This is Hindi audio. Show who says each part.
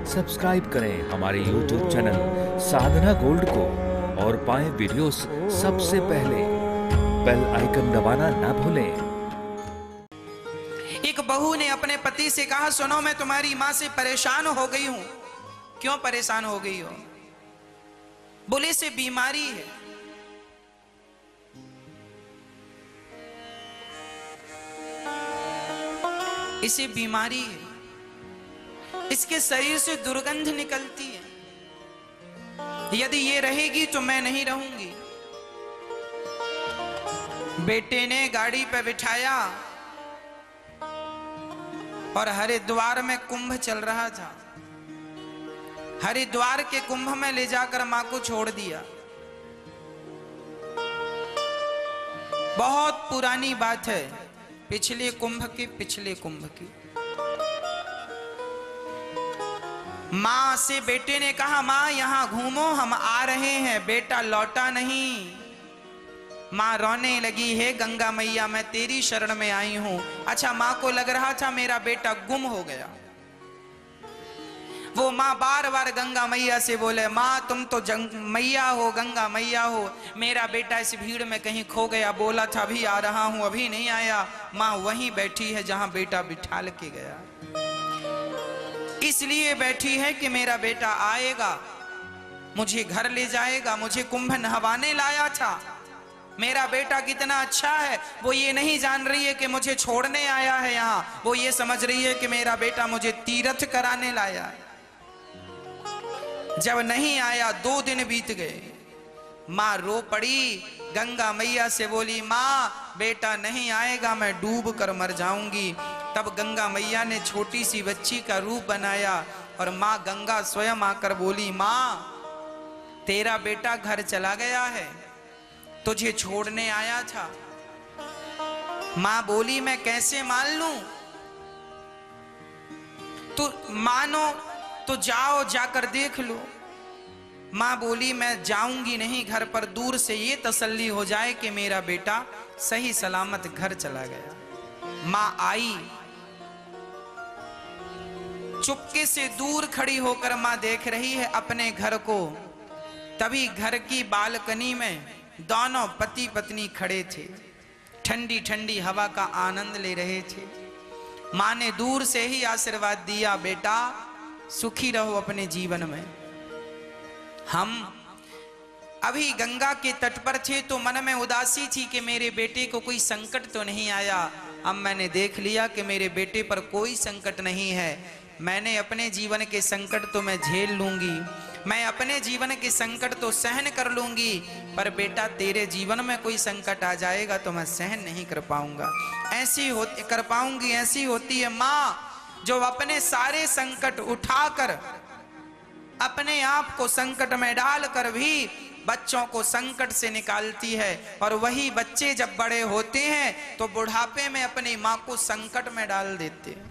Speaker 1: सब्सक्राइब करें हमारे YouTube चैनल साधना गोल्ड को और पाएं वीडियोस सबसे पहले। बेल आइकन दबाना ना भूलें।
Speaker 2: एक बहू ने अपने पति से कहा, सुनो मैं तुम्हारी मां से परेशान हो गई हूं। क्यों परेशान हो गई हो? बोले से बीमारी है। इसे बीमारी है, इसके शरीर से दुर्गंध निकलती है। यदि ये रहेगी तो मैं नहीं रहूंगी। बेटे ने गाड़ी पे बिठाया और हरिद्वार में कुंभ चल रहा था। हरिद्वार के कुंभ में ले जाकर मां को छोड़ दिया। बहुत पुरानी बात है, पिछले कुंभ की। मां से बेटे ने कहा, मां यहां घूमो, हम आ रहे हैं। बेटा लौटा नहीं। मां रोने लगी, है गंगा मैया मैं तेरी शरण में आई हूं। अच्छा, मां को लग रहा था मेरा बेटा गुम हो गया। वो मां बार बार गंगा मैया से बोले, मां तुम तो मैया हो, गंगा मैया हो, मेरा बेटा इस भीड़ में कहीं खो गया। बोला था अभी आ रहा हूं, अभी नहीं आया। मां वहीं बैठी है जहां बेटा बिठाल के गया। इसलिए बैठी है कि मेरा बेटा आएगा, मुझे घर ले जाएगा। मुझे कुंभ नहवाने लाया था। मेरा बेटा कितना अच्छा है, वो ये नहीं जान रही है कि मुझे छोड़ने आया है यहाँ। वो ये समझ रही है कि मेरा बेटा मुझे तीर्थ कराने लाया है। जब नहीं आया, 2 दिन बीत गए। मां रो पड़ी, गंगा मैया से बोली, मां बेटा नहीं आएगा, मैं डूब कर मर जाऊंगी। तब गंगा मैया ने छोटी सी बच्ची का रूप बनाया और मां गंगा स्वयं आकर बोली, मां तेरा बेटा घर चला गया है, तुझे छोड़ने आया था। मां बोली, मैं कैसे मान लूं? तू मानो तो जाओ, जाकर देख लो। मां बोली, मैं जाऊंगी नहीं, घर पर दूर से ये तसल्ली हो जाए कि मेरा बेटा सही सलामत घर चला गया। मां आई, चुपके से दूर खड़ी होकर मां देख रही है अपने घर को। तभी घर की बालकनी में दोनों पति पत्नी खड़े थे, ठंडी ठंडी हवा का आनंद ले रहे थे। मां ने दूर से ही आशीर्वाद दिया, बेटा सुखी रहो अपने जीवन में। हम अभी गंगा के तट पर थे तो मन में उदासी थी कि मेरे बेटे को कोई संकट तो नहीं आया। अब मैंने देख लिया कि मेरे बेटे पर कोई संकट नहीं है। मैंने अपने जीवन के संकट तो मैं झेल लूंगी, मैं अपने जीवन के संकट तो सहन कर लूंगी, पर बेटा तेरे जीवन में कोई संकट आ जाएगा तो मैं सहन नहीं कर पाऊंगा। ऐसी होती है माँ जो अपने सारे संकट उठाकर अपने आप को संकट में डालकर भी बच्चों को संकट से निकालती है। और वही बच्चे जब बड़े होते हैं तो बुढ़ापे में अपनी माँ को संकट में डाल देते हैं।